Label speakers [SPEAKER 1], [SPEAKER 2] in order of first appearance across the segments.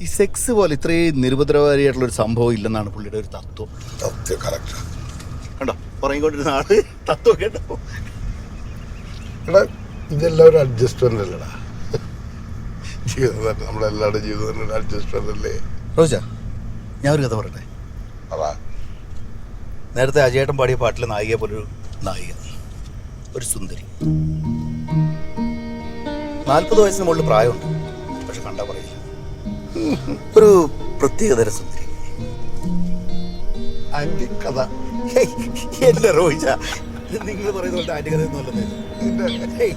[SPEAKER 1] ഈ സെക്സ് പോലെ ഇത്രയും നിരുപദ്രവകാരിയായിട്ടുള്ളൊരു സംഭവം ഇല്ലെന്നാണ് പുള്ളിയുടെ ഒരു തത്വം.
[SPEAKER 2] കറക്റ്റ്
[SPEAKER 1] കണ്ടോ പറഞ്ഞുകൊണ്ടിരുന്ന ആള് തത്വം കേട്ടോ.
[SPEAKER 2] എടാ ഇതെല്ലാം ഒരു അഡ്ജസ്റ്റ്മെന്റ് അല്ലടാ, ജീവിതം തന്നെ നമ്മളെല്ലാവരുടെ ജീവിതം തന്നെ ഒരു അഡ്ജസ്റ്റ്മെന്റ് അല്ലേ.
[SPEAKER 1] റോജ, ഞാൻ ഒരു കഥ പറയട്ടെ.
[SPEAKER 2] അതാ
[SPEAKER 1] നേരത്തെ അജയേട്ടൻ പാടിയ പാട്ടിലെ നായികയെ പോലൊരു നായിക, ഒരു സുന്ദരി, 40 വയസ്സിന് മുകളിൽ പ്രായമുണ്ട്, പക്ഷെ കണ്ടാ പറയില്ല, ഒരു പ്രത്യേകതര സുന്ദരി.
[SPEAKER 2] ആന്റി കഥ
[SPEAKER 1] എന്റെ റോജ, നിങ്ങൾ പറയുന്ന പോലത്തെ ആന്റി കഥ ഒന്നും അല്ലെന്നേ.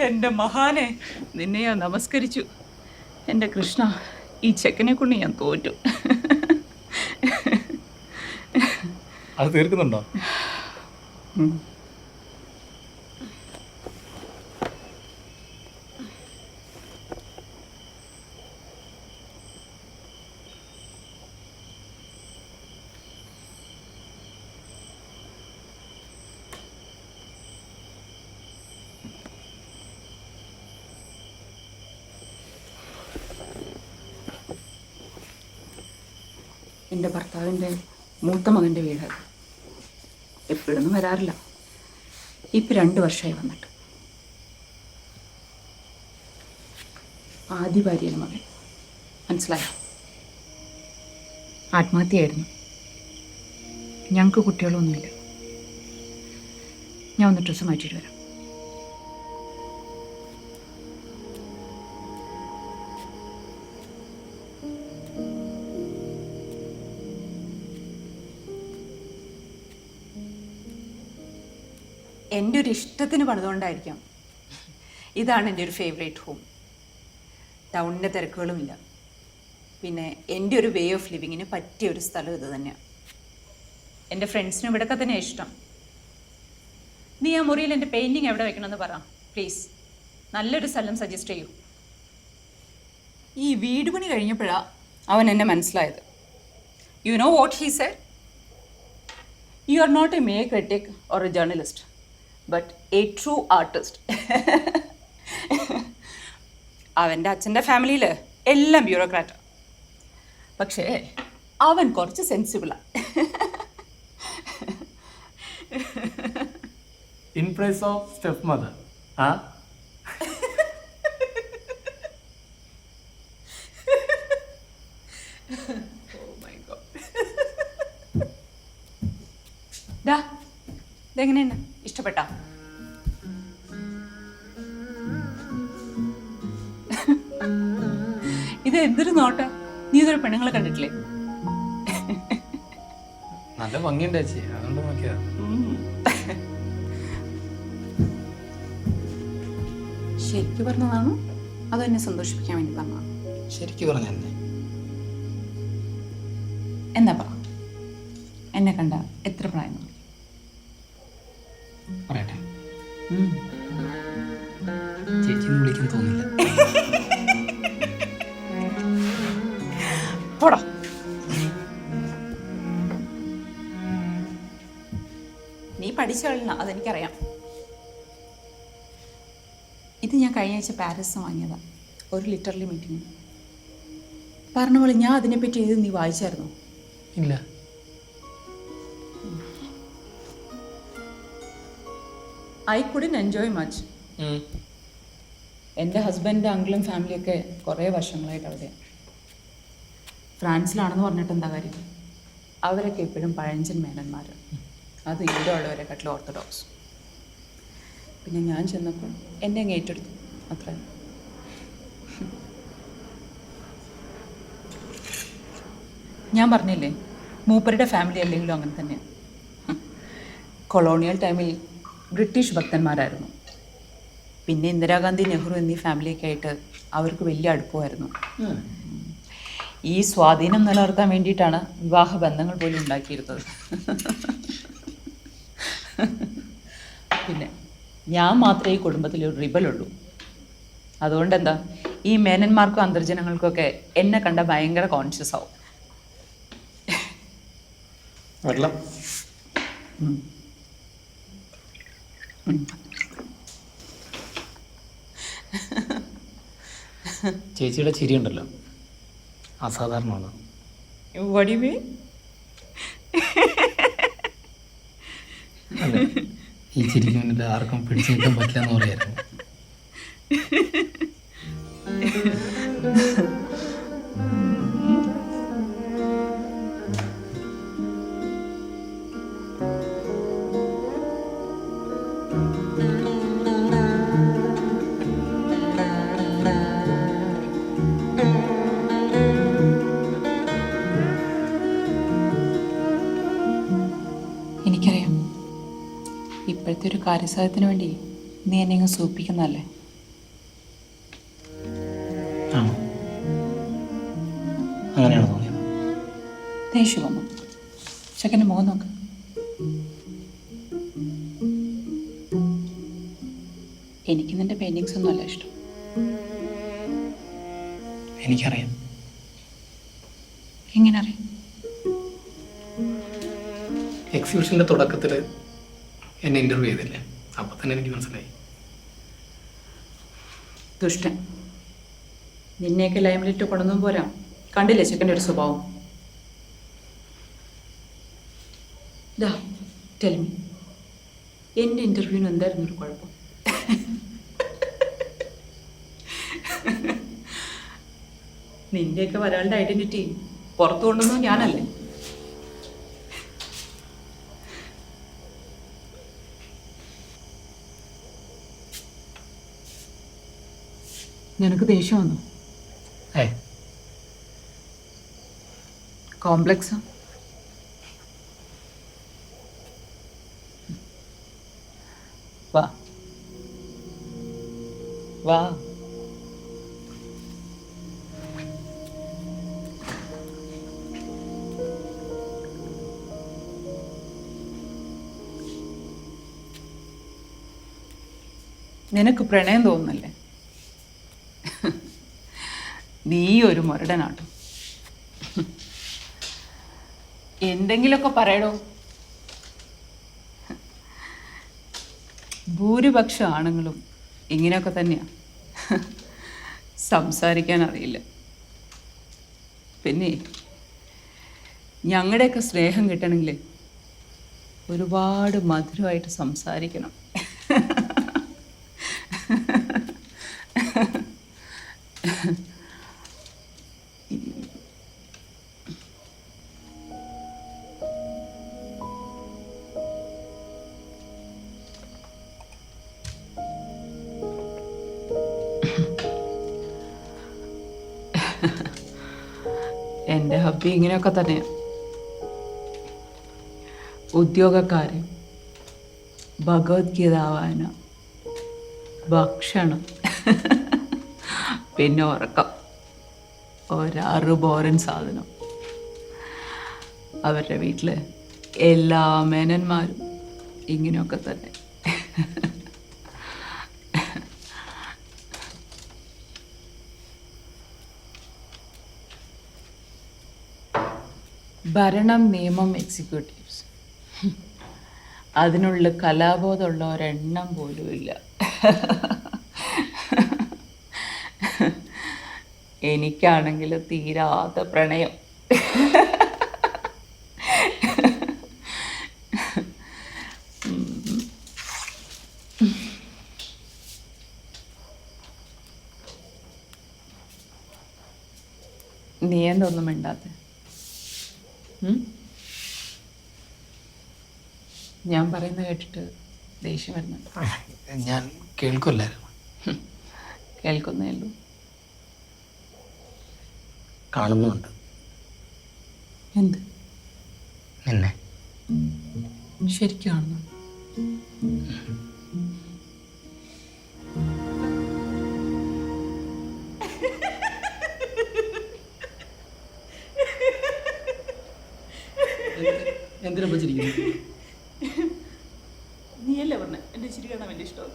[SPEAKER 3] എൻ്റെ മഹാനെ, നിന്നെ ഞാൻ നമസ്കരിച്ചു. എൻ്റെ കൃഷ്ണ, ഈ ചെക്കനെ കൊണ്ട് ഞാൻ തോറ്റു.
[SPEAKER 4] അത് തീർക്കുന്നുണ്ടോ?
[SPEAKER 3] എൻ്റെ ഭർത്താവിൻ്റെ മൂത്ത മകൻ്റെ വീട്. എപ്പോഴൊന്നും വരാറില്ല. ഇപ്പം 2 വർഷമായി വന്നിട്ട്. ആദ്യ ഭാര്യയുടെ മകൻ, മനസ്സിലായോ? ആത്മഹത്യയായിരുന്നു. ഞങ്ങൾക്ക് കുട്ടികളൊന്നുമില്ല. ഞാൻ ഒന്ന് ഡ്രസ്സ് മാറ്റിയിട്ട് വരാം. എൻ്റെ ഒരു ഇഷ്ടത്തിന് പണിതുകൊണ്ടായിരിക്കാം. ഇതാണ് എൻ്റെ ഒരു ഫേവറേറ്റ് ഹോം. ടൗണിൻ്റെ തിരക്കുകളുമില്ല. പിന്നെ എൻ്റെ ഒരു വേ ഓഫ് ലിവിങ്ങിന് പറ്റിയ ഒരു സ്ഥലം ഇത് തന്നെയാണ്. എൻ്റെ ഫ്രണ്ട്സിനും ഇവിടെയൊക്കെ തന്നെയാണ് ഇഷ്ടം. നീ ആ മുറിയിൽ എൻ്റെ പെയിൻറ്റിങ് എവിടെ വെക്കണമെന്ന് പറ പ്ലീസ്. നല്ലൊരു സ്ഥലം സജസ്റ്റ് ചെയ്യൂ. ഈ വീട് പണി കഴിഞ്ഞപ്പോഴാണ് അവൻ എന്നെ മനസ്സിലായത്. You know what he said? You are not a make critic or a journalist, but a true artist. അവൻ്റെ അച്ഛൻ്റെ ഫാമിലിയിൽ എല്ലാം ബ്യൂറോക്രാറ്റ്. പക്ഷേ അവൻ കുറച്ച് സെൻസിബിളാണ്.
[SPEAKER 4] In prize of step mother. ആ
[SPEAKER 3] ഇതെങ്ങനെയാണ്? ഇഷ്ടപ്പെട്ടോ? ഇത് എന്തൊരു നോട്ട! നീ ഇതൊരു പെണ്ണുങ്ങളെ കണ്ടിട്ടില്ലേ?
[SPEAKER 4] നല്ല ഭംഗിയുണ്ട് ചേച്ചി, അതുകൊണ്ട് നോക്കിയാ.
[SPEAKER 3] ശരിക്കും പറഞ്ഞതാണോ അതോ എന്നെ സന്തോഷിപ്പിക്കാൻ വേണ്ടി പറഞ്ഞതാണോ?
[SPEAKER 4] ശരിക്കും പറഞ്ഞല്ലേ.
[SPEAKER 3] എന്നാ പറ, എന്നെ കണ്ട എത്ര പ്രായം?
[SPEAKER 4] പറയട്ടെ, ചേച്ചിന്ന് വിളിക്കാൻ തോന്നില്ല.
[SPEAKER 3] പോടാ. നീ പഠിച്ചു കളഞ്ഞ അതെനിക്കറിയാം. ഇത് ഞാൻ കഴിഞ്ഞ ആഴ്ച പാരീസിൽ വാങ്ങിയതാ, ഒരു ലിറ്ററലി മീറ്റിംഗ്. പറഞ്ഞ പോലെ ഞാൻ അതിനെപ്പറ്റി എഴുതി നീ വായിച്ചായിരുന്നോ?
[SPEAKER 4] ഇല്ല.
[SPEAKER 3] I couldn't enjoy much. എൻ്റെ ഹസ്ബൻഡിൻ്റെ അങ്കിളും ഫാമിലിയൊക്കെ കുറേ വർഷങ്ങളായിട്ട് അവിടെയാണ്. ഫ്രാൻസിലാണെന്ന് പറഞ്ഞിട്ട് എന്താ കാര്യം? അവരൊക്കെ എപ്പോഴും പഴഞ്ചൻ മേനന്മാർ. അത് ഇവിടെ ഉള്ളവരെക്കാട്ടിൽ ഓർത്തഡോക്സ്. പിന്നെ ഞാൻ ചെന്നപ്പോൾ എന്നെ അങ്ങ് ഏറ്റെടുത്തു, അത്ര. ഞാൻ പറഞ്ഞില്ലേ, മൂപ്പരുടെ ഫാമിലി അല്ലെങ്കിലും അങ്ങനെ തന്നെയാണ്. കൊളോണിയൽ ടൈമിൽ ബ്രിട്ടീഷ് ഭക്തന്മാരായിരുന്നു. പിന്നെ ഇന്ദിരാഗാന്ധി, നെഹ്റു എന്നീ ഫാമിലിയൊക്കെ ആയിട്ട് അവർക്ക് വലിയ അടുപ്പമായിരുന്നു. ഈ സ്വാധീനം നിലനിർത്താൻ വേണ്ടിയിട്ടാണ് വിവാഹ ബന്ധങ്ങൾ പോലും ഉണ്ടാക്കിയിരുന്നത്. പിന്നെ ഞാൻ മാത്രമേ ഈ കുടുംബത്തിൽ ഒരു റിബലുള്ളൂ. അതുകൊണ്ടെന്താ, ഈ മേനന്മാർക്കും അന്തർജനങ്ങൾക്കൊക്കെ എന്നെ കണ്ട ഭയങ്കര കോൺഷ്യസ് ആവും.
[SPEAKER 4] വെള്ളം. ചേച്ചിയുടെ ചിരി ഉണ്ടല്ലോ, അസാധാരണമാണ്.
[SPEAKER 3] What do you mean?
[SPEAKER 4] അല്ല, ഈ ചിരിക്ക് മുന്നിൽ ആർക്കും പിടിച്ചു നിൽക്കാൻ പറ്റില്ല എന്ന് പറയായിരുന്നു.
[SPEAKER 3] എനിക്കറിയാം, ഇപ്പോഴത്തെ ഒരു കാര്യസാധ്യത്തിന് വേണ്ടി നീ എന്നെ ഇങ്ങ് സൂപ്പിക്കുന്നതല്ലേ.
[SPEAKER 4] ആണോ? അങ്ങനെയാണോ തോന്നിയത്?
[SPEAKER 3] ദേഷ്യം വന്നു. ചെക്കൻ്റെ മുഖം നോക്ക്. എനിക്ക് നിന്റെ പെയിൻറ്റിങ്സ് ഒന്നും അല്ല ഇഷ്ടം.
[SPEAKER 4] എനിക്കറിയാം.
[SPEAKER 3] എങ്ങനെ അറിയാം?
[SPEAKER 4] എക്സിബിഷൻ്റെ തുടക്കത്തിൽ എന്നെ ഇൻ്റർവ്യൂ ചെയ്തില്ലേ, അപ്പം തന്നെ എനിക്ക് മനസ്സിലായി.
[SPEAKER 3] ദുഷ്ടൻ. നിന്നെയൊക്കെ ലൈംലൈറ്റ് കൊണ്ടൊന്നും പോരാ. കണ്ടില്ലേ ചെക്കൻ്റെ ഒരു സ്വഭാവം? ദാ ടെൽ മീ, എൻ്റെ ഇൻ്റർവ്യൂവിന് എന്തായിരുന്നു ഒരു കുഴപ്പം? നിൻ്റെയൊക്കെ ഒരാളുടെ ഐഡൻറ്റിറ്റി പുറത്തു കൊണ്ടുവന്നത് ഞാനല്ലേ? നിനക്ക് ദേഷ്യം വന്നു? കോംപ്ലക്സാ? വാ വാ. നിനക്ക് പ്രണയം തോന്നുന്നല്ലേ? നീ ഒരു മുരടനാട്ടോ. എന്തെങ്കിലുമൊക്കെ പറയടോ. ഭൂരിപക്ഷം ആണുങ്ങളും ഇങ്ങനെയൊക്കെ തന്നെയാണ്. സംസാരിക്കാൻ അറിയില്ല. പിന്നെ ഞങ്ങളുടെയൊക്കെ സ്നേഹം കിട്ടണമെങ്കിൽ ഒരുപാട് മധുരമായിട്ട് സംസാരിക്കണം. എൻ്റെ ഹബ്ബി ഇങ്ങനെയൊക്കെ തന്നെയാണ്. ഉദ്യോഗക്കാരൻ, ഭഗവത്ഗീത വായന, ഭക്ഷണം, പിന്നെ ഉറക്കം. ഒരാറ് ബോറൻ സാധനം. അവരുടെ വീട്ടിൽ എല്ലാ മേനന്മാരും ഇങ്ങനെയൊക്കെ തന്നെ. ഭരണം, നിയമം, എക്സിക്യൂട്ടീവ്സ്, അതിനുള്ള കലാബോധമുള്ള ഒരെണ്ണം പോലും ഇല്ല. എനിക്കാണെങ്കിൽ തീരാത്ത പ്രണയം. നീ എന്തൊന്നും മിണ്ടാത്ത? ഞാൻ പറയുന്നത് കേട്ടിട്ട് ദേഷ്യം വരുന്നുണ്ട്?
[SPEAKER 4] ഞാൻ കേൾക്കില്ലായിരുന്നു.
[SPEAKER 3] കേൾക്കുന്നേ ഉള്ളൂ.
[SPEAKER 4] കാണുന്നുണ്ട്.
[SPEAKER 3] എന്ത്?
[SPEAKER 4] നിന്നെ.
[SPEAKER 3] ശരിക്കും കാണുന്നു?
[SPEAKER 4] എന്തിനാ ചിരിക്കുന്നത്?
[SPEAKER 3] നീയല്ലേ പറഞ്ഞ എൻ്റെ ചിരി കാണാൻ വലിയ ഇഷ്ടം.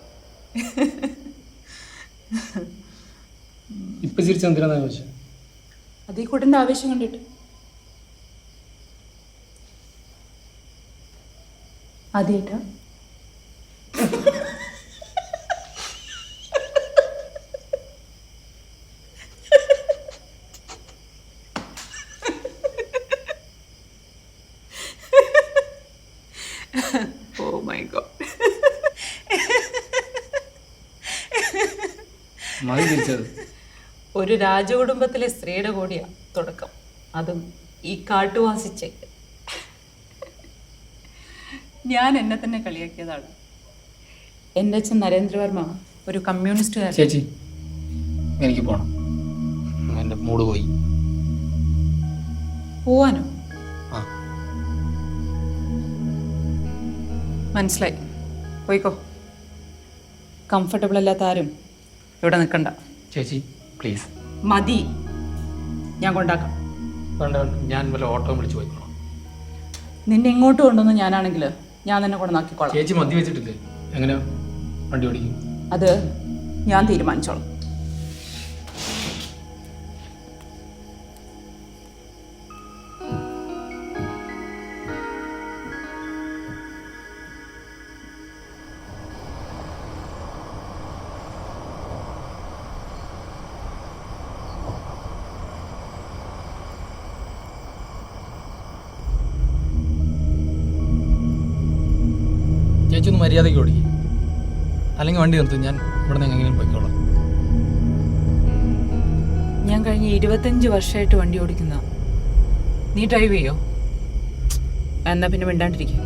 [SPEAKER 4] ഇപ്പൊ ചിരിച്ച എന്തിനാ ചോദിച്ചത്?
[SPEAKER 3] അതീ കൂട്ടൻ്റെ ആവേശം കണ്ടിട്ട്. അതേട്ടാ ഓ മൈ ഗോഡ്.
[SPEAKER 4] മതി തിരിച്ചത്.
[SPEAKER 3] ഒരു രാജകുടുംബത്തിലെ സ്ത്രീയുടെ കൂടിയാ തുടക്കം, അതും ഈ കാട്ടുവാസിച്ചേക്ക്. ഞാൻ എന്നെ തന്നെ കളിയാക്കിയതാണ്. എൻ്റെ അച്ഛൻ നരേന്ദ്രവർമ്മ ഒരു കമ്മ്യൂണിസ്റ്റുകാരൻ.
[SPEAKER 4] ചേച്ചി എനിക്ക് പോണം, എൻ്റെ മൂഡ് പോയി.
[SPEAKER 3] പോവാനോ?
[SPEAKER 4] ആ
[SPEAKER 3] മനസ്സിലായി, പോയിക്കോ. കംഫർട്ടബിൾ അല്ലാത്ത ആരും ഇവിടെ നിൽക്കണ്ട.
[SPEAKER 4] ചേച്ചി പ്ലീസ്.
[SPEAKER 3] മതി, ഞാൻ കൊണ്ടാക്കാം.
[SPEAKER 4] വേണ്ട വേണ്ട, ഞാൻ വല്ല ഓട്ടോ വിളിച്ച് പോയിക്കോളാം.
[SPEAKER 3] നിന്നെ ഇങ്ങോട്ട് കൊണ്ടുവന്ന് ഞാനാണെങ്കിൽ ഞാൻ തന്നെ കൊണ്ടുവന്നാക്കിക്കോളാം.
[SPEAKER 4] ചേച്ചി മദ്യ വെച്ചിട്ടില്ലേ, എങ്ങനെയാ വണ്ടി ഓടിക്കും?
[SPEAKER 3] അത് ഞാൻ തീരുമാനിച്ചോളാം.
[SPEAKER 4] ചേച്ചി ഒന്ന് മര്യാദയ്ക്ക് ഓടിക്കും, അല്ലെങ്കിൽ വണ്ടി നിർത്തും. ഞാൻ ഇവിടെ നിന്ന് എങ്ങനെയും പോയിക്കോളാം.
[SPEAKER 3] ഞാൻ കഴിഞ്ഞ 25 വർഷമായിട്ട് വണ്ടി ഓടിക്കുന്ന. നീ ഡ്രൈവ് ചെയ്യോ? എന്നാ പിന്നെ മിണ്ടാണ്ടിരിക്കും.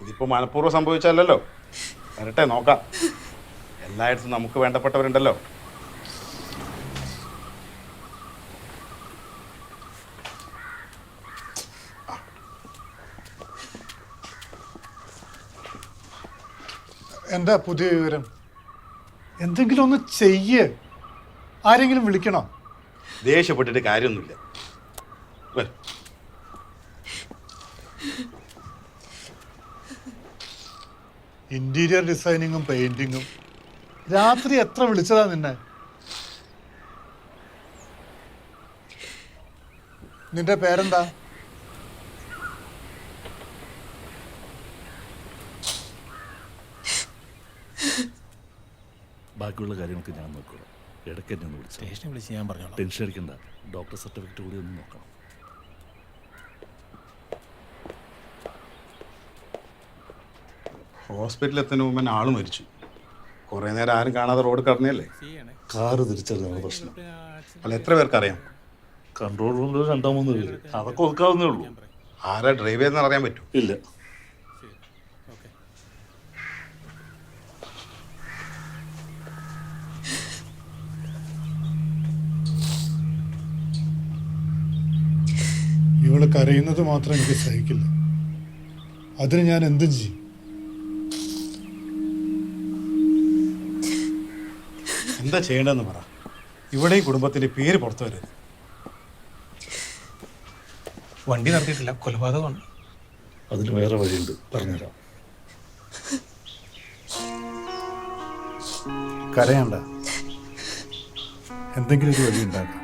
[SPEAKER 1] ഇതിപ്പോൾ മനഃപൂർവ്വം സംഭവിച്ചല്ലോ. വരട്ടെ, നോക്കാം. എല്ലായിടത്തും നമുക്ക് വേണ്ടപ്പെട്ടവരുണ്ടല്ലോ.
[SPEAKER 5] എന്താ പുതിയ വിവരം? എന്തെങ്കിലും ഒന്ന് ചെയ്യ്. ആരെങ്കിലും വിളിക്കണോ?
[SPEAKER 1] ദേഷ്യപ്പെട്ടിട്ട് കാര്യമൊന്നുമില്ല. വരും.
[SPEAKER 5] ഇന്റീരിയർ ഡിസൈനിങ്ങും പെയിന്റിങ്ങും. രാത്രി എത്ര വിളിച്ചതാ നിന്നെ? നിന്റെ പേരെന്താ?
[SPEAKER 6] ബാക്കിയുള്ള കാര്യങ്ങൾക്ക് ഞാൻ നോക്കണം. ഇടയ്ക്ക് എന്നെ ഒന്ന് വിളിച്ചു.
[SPEAKER 7] സ്റ്റേഷനെ വിളിച്ച് ഞാൻ പറഞ്ഞോളാം.
[SPEAKER 6] ടെൻഷൻ അടിക്കണ്ട. ഡോക്ടർ സർട്ടിഫിക്കറ്റ് കൂടി ഒന്ന് നോക്കണം.
[SPEAKER 1] ഹോസ്പിറ്റലിൽ എത്തുന്ന മുമ്പ് ആള് മരിച്ചു. കുറേ നേരം ആരും കാണാതെ റോഡ് കടന്നല്ലേ.
[SPEAKER 6] കാറ് തിരിച്ചറിഞ്ഞാണ് പ്രശ്നം.
[SPEAKER 1] അല്ല, എത്ര പേർക്കറിയാം?
[SPEAKER 6] കൺട്രോൾ റൂമിൽ 2-3 പേര്. അതൊക്കെ ഒതുക്കാവുന്നേ ഉള്ളൂ.
[SPEAKER 1] ആരാ ഡ്രൈവ് ചെയ്തെന്ന് അറിയാൻ പറ്റും?
[SPEAKER 6] ഇല്ല.
[SPEAKER 5] ഇവള് കരയുന്നത് മാത്രം എനിക്ക് സഹിക്കില്ല. അതിന് ഞാൻ എന്തും ചെയ്യും.
[SPEAKER 1] എന്താ ചെയ്യേണ്ടതെന്ന് പറ. ഇവിടെ ഈ കുടുംബത്തിന്റെ പേര് പുറത്തു വരരുത്.
[SPEAKER 7] വണ്ടി നടത്തിയിട്ടില്ല, കൊലപാതകമാണ്.
[SPEAKER 6] അതിന് വേറെ വഴിയുണ്ട്, പറഞ്ഞുതരാം.
[SPEAKER 5] കരയണ്ട, എന്തെങ്കിലും ഒരു വഴി ഉണ്ടാക്കാം.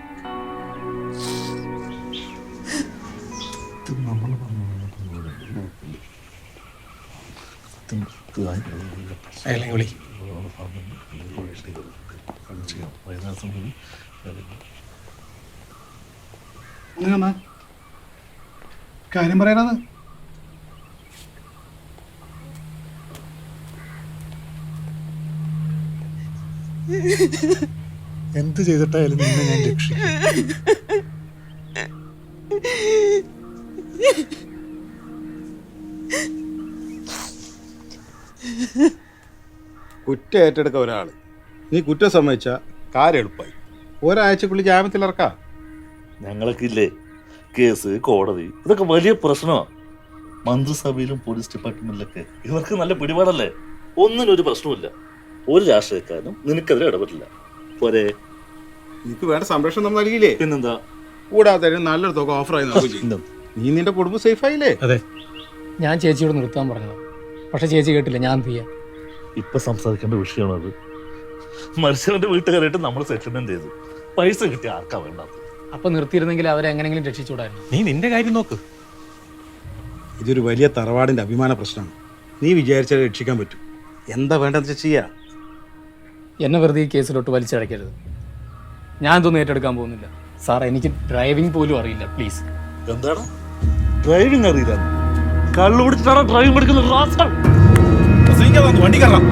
[SPEAKER 7] അയാളെ വിളി.
[SPEAKER 5] കാര്യം പറയാനാണ്. എന്ത് ചെയ്തിട്ടായാലും നിന്നെ ഞാൻ രക്ഷിക്കും.
[SPEAKER 8] കുറ്റം ഏറ്റെടുക്ക ഒരാൾ, നീ കുറ്റം സമ്മതിച്ച കാര്യം എളുപ്പമായി. ഒരാഴ്ചക്കുള്ളിൽ ജാമ്യത്തിൽ ഇറക്കാം.
[SPEAKER 6] ഞങ്ങളൊക്കെ ഇല്ലേ, കേസ്, കോടതി, ഇതൊക്കെ വലിയ പ്രശ്നമാണ്. മന്ത്രിസഭയിലും പോലീസ് ഡിപ്പാർട്ട്മെന്റിലൊക്കെ ഇവർക്ക് നല്ല പിടിപാടല്ലേ. ഒന്നിനും ഒരു പ്രശ്നമില്ല. ഒരു രാഷ്ട്രീയക്കാരനും നിനക്കെതിരെ ഇടപെട്ടില്ല. പോരെ?
[SPEAKER 8] നിനക്ക് വേണ്ട സംരക്ഷണം നമ്മൾ നൽകിയില്ലേ?
[SPEAKER 6] പിന്നെന്താ?
[SPEAKER 8] കൂടാതെ നല്ലൊരു തുക ഓഫറായി നമുക്ക് ചെയ്യും. നീ നിന്റെ കുടുംബം സേഫ് ആയില്ലേ?
[SPEAKER 7] അതെ.
[SPEAKER 4] ഞാൻ ചേച്ചിയോട് നിർത്താൻ പറഞ്ഞത്, പക്ഷെ ചേച്ചി കേട്ടില്ല. ഞാൻ എന്ത് ചെയ്യാം?
[SPEAKER 6] ഇപ്പൊ സംസാരിക്കേണ്ട വിഷയമാണത്. മനുഷ്യന്റെ വീട്ടുകാരായിട്ട് നമ്മൾ സെറ്റിൽമെന്റ് ചെയ്തു. പൈസ കിട്ടിയ ആർക്കാ വേണ്ടാത്തത്?
[SPEAKER 4] അപ്പൊ നിർത്തിയിരുന്നെങ്കിൽ അവരെ എങ്ങനെങ്കിലും രക്ഷിച്ചുകൂടായിരുന്നു.
[SPEAKER 7] നീ നിന്റെ കാര്യം നോക്ക്.
[SPEAKER 8] ഇതൊരു വലിയ തറവാടിന്റെ അഭിമാന പ്രശ്നമാണ്. നീ വിചാരിച്ചാൽ രക്ഷിക്കാൻ പറ്റും. എന്താ വേണ്ടെന്ന് വെച്ചാൽ ചെയ്യാ.
[SPEAKER 4] എന്നെ വെറുതെ ഈ കേസിലോട്ട് വലിച്ചടയ്ക്കരുത്. ഞാൻ ഇതൊന്നും ഏറ്റെടുക്കാൻ പോകുന്നില്ല സാർ. എനിക്ക് ഡ്രൈവിംഗ് പോലും അറിയില്ല. പ്ലീസ്.
[SPEAKER 6] എന്താണ് ഡ്രൈവിംഗ് അറിയില്ല? കള്ളു പിടിച്ചിട്ടാണ് ഡ്രൈവിംഗ് പഠിക്കുന്നത്.
[SPEAKER 7] വണ്ടി കയറാം.